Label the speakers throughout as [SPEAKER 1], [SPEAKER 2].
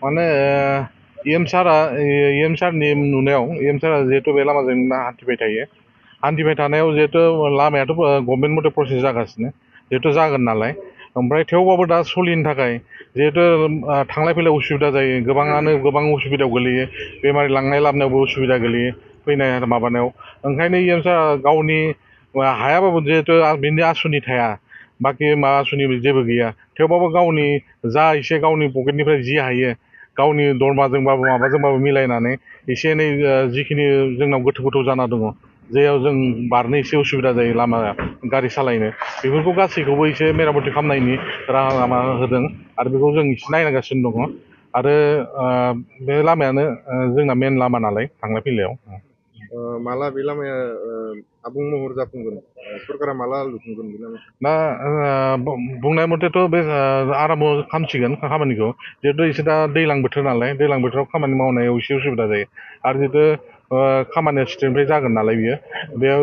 [SPEAKER 1] माने EM सारनि नुनायाव EM सारा जिहेतु बे लामाजों हान्थिबाय थायो हान्थिबाय थानायाव जिहेतु लामायाथ' गभर्नमेन्ट मथे प्रसेस जागासिनो जिहेतु जागोन नालाय ओमफ्राय थेवबाबो दा सोलिनो थाखाय जिहेतु थांलाय फैलाय उसुबिदा जायो गोबाङानो गोबां उसुबिदायाव गोलैयो बेमारि लांनाय लाबोनायावबो उसुबिदा गोलैयो फैनाय माबानायाव ओंखायनो EM सारा गावनि हायाबाबो जिहेतु बिनि आसुनि थाया बाखि मा आसुनि जेबो गैया थेवबाबो गावनि जा एसे गावनि पकेटनिफ्राय जि हायो गावनि दरमाजोंबाबो माबाजोंबाबो मिलायनानै एसे एनै जिखिनि जोंनाव गोथौ गोथौ जाना दङ जेयाव जों बारनो एसे उसुबिदा जायो लामा गारि सालायनो बेफोरखौ गासैखौबो एसे मेरामति खालामनायनि राहा लामा होदों आरो बेखौ जों एसे नायगासिनो दङ आरो बे लामायानो जोंना मेन लामा नालाय थांलाय फैलायाव
[SPEAKER 2] माला बे लामाया आबुं महर जाफुंगोन सरकारा माला लुफुंगोन बे लामाखौ
[SPEAKER 1] दा बुंनाय मथेथ' बे आराम्भ खालामसिगोन खामानिखौ जिहेतु एसे दा दैज्लां बोथोर नालाय दैज्लां बोथोराव खामानि मावनायाव एसे उसुबिदा जायो आरो जिहेतु खामानिया स्टेटनिफ्राय जागोन नालाय बियो बेयाव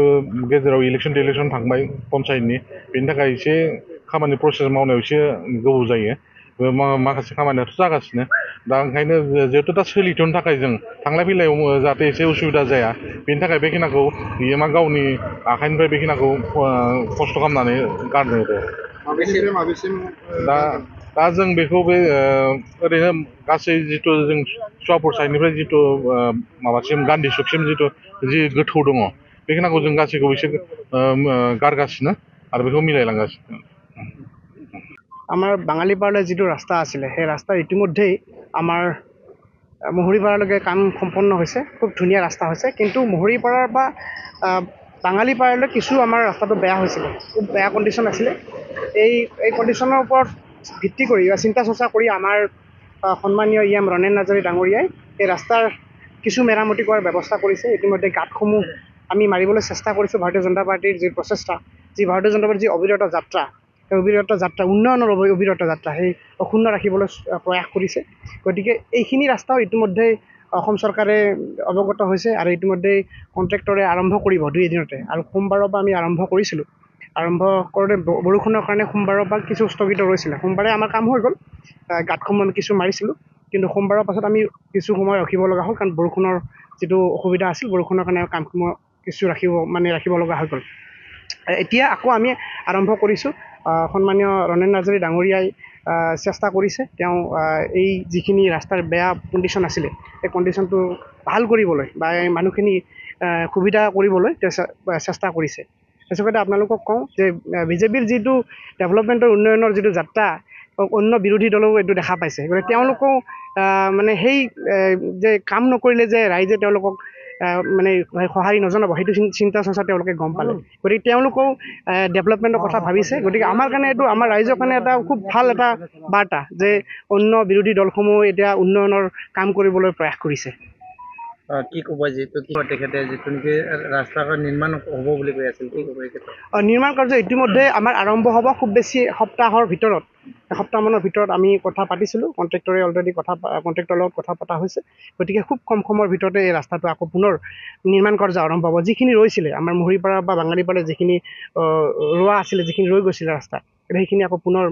[SPEAKER 1] गेजेराव इलेक्सन थांबाय पन्सायतनि बेनि थाखाय एसे खामानि प्रसेस मावनायाव एसे गोबाव जायो माखासे खामानियाथ' जागासिनो दा ओंखायनो जिहेतु दा सोलिथ'नो थाखाय जों थांलाय फैलायाव जाहाथे एसे उसुबिदा जाया बेनि थाखाय बेखिनिखौ EM गावनि आखाइनिफ्राय बेखिनिखौ खस्थ' खालामनानै गारनो दा जों बेखौ बे ओरैनो गासै जिथु जों सुवापुर साइडनिफ्राय जिथु माबासिम गान्धी चौकसिम जिथु जि गोथौ दङ बेखिनिखौ जों गासैखौबो एसे गारगासिनो आरो बेखौ मिलायलांगासिनो
[SPEAKER 3] আমাৰ বাঙালীপাৰালৈ যিটো ৰাস্তা আছিলে সেই ৰাস্তাৰ ইতিমধ্যেই আমাৰ মহৰীপাৰালৈকে কাম সম্পন্ন হৈছে খুব ধুনীয়া ৰাস্তা হৈছে কিন্তু মহৰীপাৰাৰ পৰা বাঙালীপাৰালৈ কিছু আমাৰ ৰাস্তাটো বেয়া হৈছিলে খুব বেয়া কণ্ডিশ্যন আছিলে এই কণ্ডিশ্যনৰ ওপৰত ভিত্তি কৰি বা চিন্তা চৰ্চা কৰি আমাৰ সন্মানীয় EM ৰণেন নাৰ্জাৰী ডাঙৰীয়াই এই ৰাস্তাৰ কিছু মেৰামতি কৰাৰ ব্যৱস্থা কৰিছে ইতিমধ্যে গাঁতসমূহ আমি মাৰিবলৈ চেষ্টা কৰিছোঁ ভাৰতীয় জনতা পাৰ্টিৰ যি প্ৰচেষ্টা ভাৰতীয় জনতা পাৰ্টিৰ যি অবিৰত যাত্ৰা উন্নয়নৰ অবিৰত যাত্ৰা সেই অক্ষুণ্ণ ৰাখিবলৈ প্ৰয়াস কৰিছে গতিকে এইখিনি ৰাস্তাও ইতিমধ্যে অসম চৰকাৰে অৱগত হৈছে আৰু ইতিমধ্যে কণ্ট্ৰেক্টৰে আৰম্ভ কৰিব 2 দিনতে আৰু সোমবাৰৰ পৰা আমি আৰম্ভ কৰিছিলোঁ আৰম্ভ কৰোঁতে বৰষুণৰ কাৰণে সোমবাৰৰ পৰা কিছু স্থগিত ৰৈছিলে সোমবাৰে আমাৰ কাম হৈ গ'ল গাঁতসমূহ আমি কিছু মাৰিছিলোঁ কিন্তু সোমবাৰৰ পাছত আমি কিছু সময় ৰখিব লগা হ'ল কাৰণ বৰষুণৰ যিটো অসুবিধা আছিল বৰষুণৰ কাৰণে কামসমূহ কিছু ৰাখিব লগা হৈ গ'ল এতিয়া আকৌ আমি আৰম্ভ কৰিছোঁ সন্মানীয় ৰণেন নাৰ্জাৰী ডাঙৰীয়াই চেষ্টা কৰিছে তেওঁ এই যিখিনি ৰাস্তাৰ বেয়া কণ্ডিশ্যন আছিলে এই কণ্ডিশ্যনটো ভাল কৰিবলৈ বা মানুহখিনি সুবিধা কৰিবলৈ চেষ্টা কৰিছে তাৰপিছতে আপোনালোকক কওঁ যে বিজেপিৰ যিটো ডেভেলপমেণ্টৰ উন্নয়নৰ যিটো যাত্ৰা অন্য বিৰোধী দলেও এইটো দেখা পাইছে গতিকে তেওঁলোকেও মানে সেই যে কাম নকৰিলে যে ৰাইজে তেওঁলোকক মানে সঁহাৰি নজনাব সেইটো চিন্তা চৰ্চা তেওঁলোকে গম পালে গতিকে তেওঁলোকেও ডেভেলপমেণ্টৰ কথা ভাবিছে গতিকে আমাৰ কাৰণে এইটো আমাৰ ৰাইজৰ কাৰণে এটা খুব ভাল এটা বাৰ্তা যে অন্য বিৰোধী দলসমূহ এতিয়া উন্নয়নৰ কাম কৰিবলৈ প্ৰয়াস কৰিছে
[SPEAKER 4] কি ক'ব যিটো কি তেখেতে যিটো নেকি ৰাস্তাঘাট নিৰ্মাণ হ'ব বুলি কৈ আছিল কি ক'ব
[SPEAKER 3] নিৰ্মাণ কাৰ্য ইতিমধ্যে আমাৰ আৰম্ভ হ'ব খুব বেছি এসপ্তাহৰ ভিতৰত এসপ্তাহমানৰ ভিতৰত আমি কথা পাতিছিলোঁ কণ্ট্ৰেক্টৰে অলৰেডি কণ্ট্ৰেক্টৰৰ লগত কথা পতা হৈছে গতিকে খুব কম সময়ৰ ভিতৰতে এই ৰাস্তাটো আকৌ পুনৰ নিৰ্মাণ কাৰ্য আৰম্ভ হ'ব যিখিনি ৰৈছিলে আমাৰ মহৰীপাৰা বা বাঙালীপাৰা যিখিনি ৰোৱা আছিলে যিখিনি ৰৈ গৈছিলে ৰাস্তা সেইখিনি আকৌ পুনৰ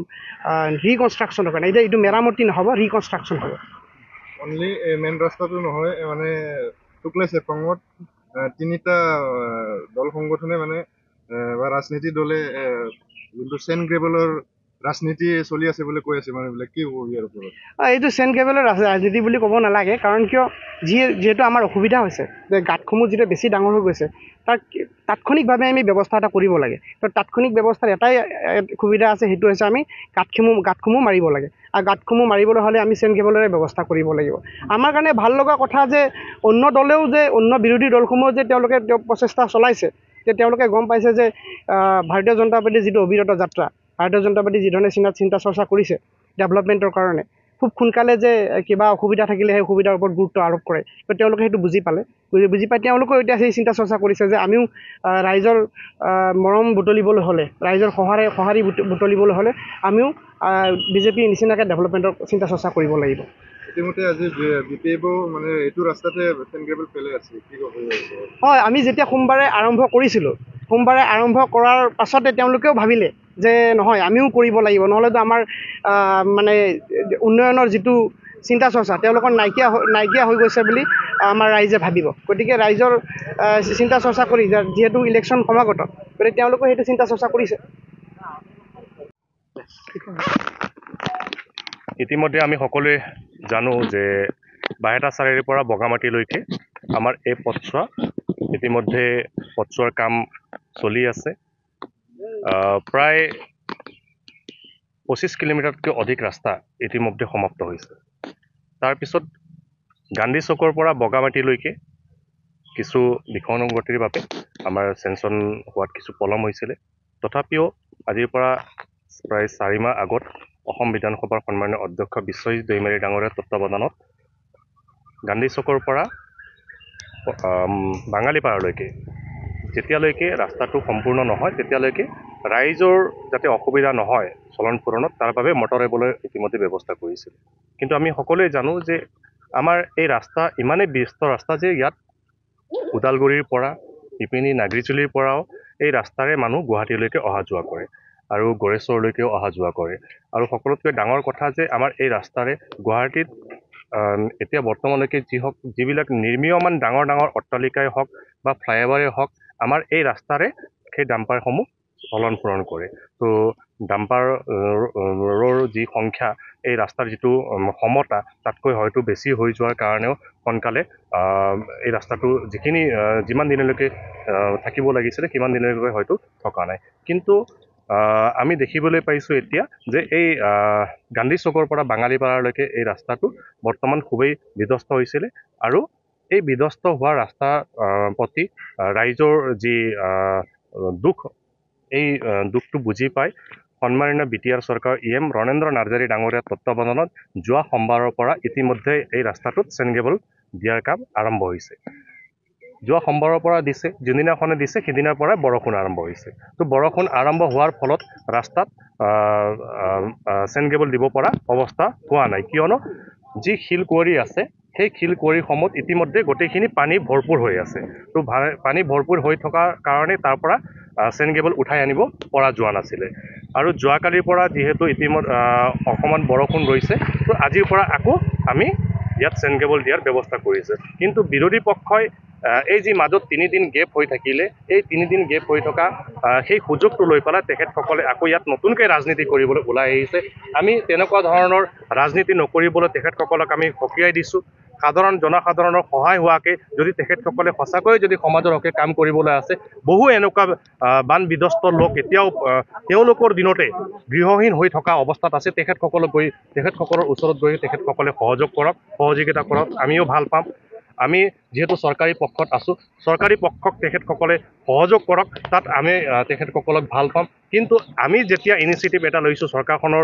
[SPEAKER 3] ৰিকনষ্ট্ৰাকশ্যনৰ কাৰণে এতিয়া এইটো মেৰামতি নহ'ব ৰিকনষ্ট্ৰাকশ্যন হ'ব
[SPEAKER 2] অনলি মেইন ৰাস্তাটো নহয় মানে টুকলে চেপঙত 3টা দল সংগঠনে মানে বা ৰাজনীতি দলে যোনটো চেন গ্ৰেভেলৰ ৰাজনীতি চলি আছে বুলি কৈ আছে মানুহবিলাক কি হ'ব ইয়াৰ ওপৰত
[SPEAKER 3] এইটো চেন গ্ৰেভেলৰ ৰাজনীতি বুলি ক'ব নালাগে কাৰণ কিয় যিহেতু আমাৰ অসুবিধা হৈছে যে গাঁতসমূহ যিটো বেছি ডাঙৰ হৈ গৈছে তাক তাৎক্ষণিকভাৱে আমি ব্যৱস্থা এটা কৰিব লাগে তো তাৎক্ষণিক ব্যৱস্থাৰ এটাই সুবিধা আছে সেইটো হৈছে আমি গাঁতসমূহ মাৰিব লাগে আৰু গাঁতসমূহ মাৰিবলৈ হ'লে আমি চেন গ্ৰেভেলৰে ব্যৱস্থা কৰিব লাগিব আমাৰ কাৰণে ভাল লগা কথা যে অন্য দলেও যে অন্য বিৰোধী দলসমূহ যে তেওঁলোকে প্ৰচেষ্টা চলাইছে যে তেওঁলোকে গম পাইছে যে ভাৰতীয় জনতা পাৰ্টিৰ যিটো অবিৰত যাত্ৰা ভাৰতীয় জনতা পাৰ্টি যিধৰণে চিন্তা চৰ্চা কৰিছে ডেভেলপমেণ্টৰ কাৰণে খুব সোনকালে যে কিবা অসুবিধা থাকিলে সেই অসুবিধাৰ ওপৰত গুৰুত্ব আৰোপ কৰে তো তেওঁলোকে সেইটো বুজি পাই তেওঁলোকেও এতিয়া সেই চিন্তা চৰ্চা কৰিছে যে আমিও ৰাইজৰ মৰম বুটলিবলৈ হ'লে ৰাইজৰ সঁহাৰি বুটলিবলৈ হ'লে আমিও বিজেপি নিচিনাকৈ ডেভেলপমেণ্টৰ চিন্তা চৰ্চা কৰিব লাগিব।
[SPEAKER 2] ইতিমধ্যে আজি BPF মানে এইটো ৰাস্তাতে চেন গ্ৰেভেল পেলাই আছে, কি ক'ব?
[SPEAKER 3] হয়, আমি যেতিয়া সোমবাৰে আৰম্ভ কৰিছিলোঁ, সোমবাৰে আৰম্ভ কৰাৰ পাছতে তেওঁলোকেও ভাবিলে যে নহয় আমিও কৰিব লাগিব, নহ'লেতো আমাৰ মানে উন্নয়নৰ যিটো চিন্তা চৰ্চা তেওঁলোকৰ নাইকিয়া হৈ গৈছে বুলি আমাৰ ৰাইজে ভাবিব। গতিকে ৰাইজৰ চিন্তা চৰ্চা কৰি যিহেতু ইলেকশ্যন সমাগত, গতিকে তেওঁলোকে সেইটো চিন্তা চৰ্চা কৰিছে।
[SPEAKER 5] ইতিমধ্যে আমি সকলোৱে জানো যে বাইহাটা চাৰিআলিৰ পৰা বগামাটিলৈকে আমাৰ এই পথছোৱা ইতিমধ্যে পথছোৱাৰ কাম চলি আছে। প্ৰায় 25 কিলোমিটাৰতকৈ অধিক ৰাস্তা ইতিমধ্যে সমাপ্ত হৈছে। তাৰপিছত গান্ধী চকৰ পৰা বগামাটিলৈকে কিছু বিষানুগতিৰ বাবে আমাৰ চেংচন হোৱাত কিছু পলম হৈছিলে। তথাপিও আজিৰ পৰা প্ৰায় 4 মাহ আগত অসম বিধানসভাৰ সন্মানীয় অধ্যক্ষ বিশ্বজিৎ দৈমাৰী ডাঙৰীয়াৰ তত্বাৱধানত গান্ধী চকৰ পৰা বাঙালীপাৰালৈকে যেতিয়ালৈকে ৰাস্তাটো সম্পূৰ্ণ নহয় তেতিয়ালৈকে ৰাইজৰ যাতে অসুবিধা নহয় চলন ফুৰণত, তাৰ বাবে মটৰেবলৈ ইতিমধ্যে ব্যৱস্থা কৰিছিল। কিন্তু আমি সকলোৱে জানো যে আমাৰ এই ৰাস্তা ইমানেই ব্যস্ত ৰাস্তা যে ইয়াত ওদালগুৰিৰ পৰা ইপিনি নাগৰিচুলিৰ পৰাও এই ৰাস্তাৰে মানুহ গুৱাহাটীলৈকে অহা যোৱা কৰে আৰু গড়েশ্বৰলৈকেও অহা যোৱা কৰে। আৰু সকলোতকৈ ডাঙৰ কথা যে আমাৰ এই ৰাস্তাৰে গুৱাহাটীত এতিয়া বৰ্তমানলৈকে যিবিলাক নিৰ্মীয়মান ডাঙৰ ডাঙৰ অট্টালিকাই হওক বা ফ্লাইঅভাৰেই হওক, আমাৰ এই ৰাস্তাৰে সেই ডাম্পাৰসমূহ চলন ফুৰণ কৰে। তো ডাম্পাৰৰ যি সংখ্যা, এই ৰাস্তাৰ যিটো সমতা তাতকৈ হয়তো বেছি হৈ যোৱাৰ কাৰণেও সোনকালে এই ৰাস্তাটো যিমান দিনলৈকে থাকিব লাগিছিলে সিমান দিনলৈকে হয়তো থকা নাই। কিন্তু আমি দেখিবলৈ পাইছোঁ এতিয়া যে এই গান্ধী চকৰ পৰা বাঙালীপাৰালৈকে এই ৰাস্তাটো বৰ্তমান খুবেই বিধ্বস্ত হৈছিলে আৰু এই বিধ্বস্ত হোৱা ৰাস্তাৰ প্ৰতি ৰাইজৰ যি দুখ, এই দুখটো বুজি পাই সন্মানীয় BTR চৰকাৰ EM ৰণেন্দ্ৰ নাৰ্জাৰী ডাঙৰীয়াৰ তত্বাৱধানত যোৱা সোমবাৰৰ পৰা ইতিমধ্যে এই ৰাস্তাটোত চেন গ্ৰেভেল দিয়াৰ কাম আৰম্ভ হৈছে। যোৱা সোমবাৰৰ পৰা দিছে, যোনদিনাখনে দিছে সিদিনাৰ পৰাই বৰষুণ আৰম্ভ হৈছে। তো বৰষুণ আৰম্ভ হোৱাৰ ফলত ৰাস্তাত চেন গ্ৰেভেল দিব পৰা অৱস্থা হোৱা নাই, কিয়নো যি শিল কুঁৱৰী আছে সেই শিল কুঁৱৰীসমূহত ইতিমধ্যে গোটেইখিনি পানী ভৰপূৰ হৈ আছে। তো পানী ভৰপূৰ হৈ থকাৰ কাৰণে তাৰ পৰা চেন গ্ৰেভেল উঠাই আনিব পৰা যোৱা নাছিলে। আৰু যোৱাকালিৰ পৰা যিহেতু ইতিমধ্যে অকণমান বৰষুণ ৰৈছে, তো আজিৰ পৰা আকৌ আমি ইয়াত চেন গ্ৰেভেল দিয়াৰ ব্যৱস্থা কৰিছে। কিন্তু বিৰোধী পক্ষই এই যি মাজত 3 দিন গেপ হৈ থাকিলে, এই 3 দিন গেপ হৈ থকা সেই সুযোগটো লৈ পেলাই তেখেতসকলে আকৌ ইয়াত নতুনকৈ ৰাজনীতি কৰিবলৈ ওলাই আহিছে। আমি তেনেকুৱা ধৰণৰ ৰাজনীতি নকৰিবলৈ তেখেতসকলক আমি সকীয়াই দিছোঁ। সাধাৰণ জনসাধাৰণৰ সহায় হোৱাকৈ যদি তেখেতসকলে সঁচাকৈয়ে যদি সমাজৰ হকে কাম কৰিবলৈ আছে, বহু এনেকুৱা বান বিধ্বস্ত লোক এতিয়াও তেওঁলোকৰ দিনতে গৃহহীন হৈ থকা অৱস্থাত আছে। তেখেতসকলৰ ওচৰত গৈ তেখেতসকলে সহযোগিতা কৰক, আমিও ভাল পাম। আমি যিহেতু চৰকাৰী পক্ষত আছোঁ, চৰকাৰী পক্ষক তেখেতসকলে সহযোগ কৰক, তাত আমি তেখেতসকলক ভাল পাম। কিন্তু আমি যেতিয়া ইনিচিয়েটিভ এটা লৈছোঁ চৰকাৰখনৰ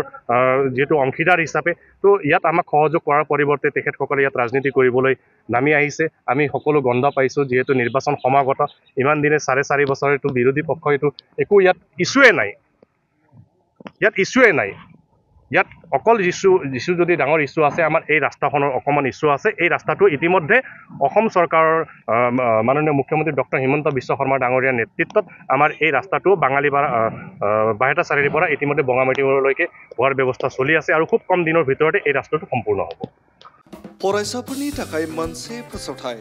[SPEAKER 5] যিহেতু অংশীদাৰ হিচাপে, তো ইয়াত আমাক সহযোগ কৰাৰ পৰিৱৰ্তে তেখেতসকলে ইয়াত ৰাজনীতি কৰিবলৈ নামি আহিছে। আমি সকলো গন্ধ পাইছোঁ, যিহেতু নিৰ্বাচন সমাগত, ইমান দিনে 4.5 বছৰেতো বিৰোধী পক্ষই এইটো একো ইয়াত ইছ্যুৱে নাই। ইয়াত অকল ইছ্যু যদি ডাঙৰ ইছ্যু আছে, আমাৰ এই ৰাস্তাখনৰ অকণমান ইছ্যু আছে। এই ৰাস্তাটো ইতিমধ্যে অসম চৰকাৰৰ মাননীয় মুখ্যমন্ত্ৰী ডক্টৰ হিমন্ত বিশ্ব শৰ্মা ডাঙৰীয়াৰ নেতৃত্বত আমাৰ এই ৰাস্তাটো বাইহাটা চাৰিআলিৰ পৰা ইতিমধ্যে বগামাটিলৈকে হোৱাৰ ব্যৱস্থা চলি আছে আৰু খুব কম দিনৰ ভিতৰতে এই ৰাস্তাটো সম্পূৰ্ণ হ'ব।
[SPEAKER 6] फरायसाफोरनि थाखाय मोनसे फोसावथाय।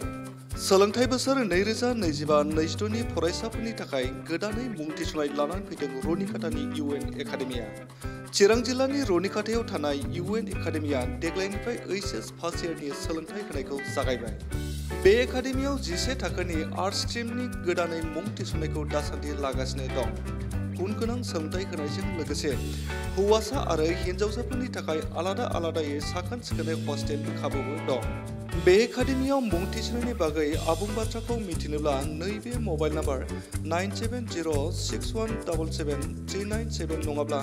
[SPEAKER 6] सोलोंथाइ बोसोर 2025-26 फरायसाफोरनि थाखाय गोदानै मुं थिसननाय लानानै फैदों रुनिकाटानि UN एकाडेमिया। चिरां जिल्लानि रुनिकाटायाव थानाय UN एकाडेमिया देग्लायनिफ्राय HS फार्स्ट इयारनि सोलोंथाइ होनायखौ जागायबाय। बे एकाडेमियाव 11 थाखोनि आर्ट्स स्ट्रीमनि गोदानै मुं थिसननायखौ दासान्दि लागासिनो दं। गुन गोनां सोलोंथाइ होनायजों लोगोसे हौवासा आरो हिन्जावसाफोरनि थाखाय आलादा आलादायै साखोन सिखोनै हस्टेलनि खाबुबो दं। बे एकाडेमियाव मुं थिसननायनि बागै आबुं बाथ्राखौ मिथिनोब्ला नैबे मबाइल नाम्बार 9706177397 नङाब्ला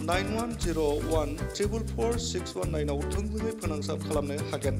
[SPEAKER 6] 9101444619 आव थोंजोङै फोनांजाब खालामनो हागोन।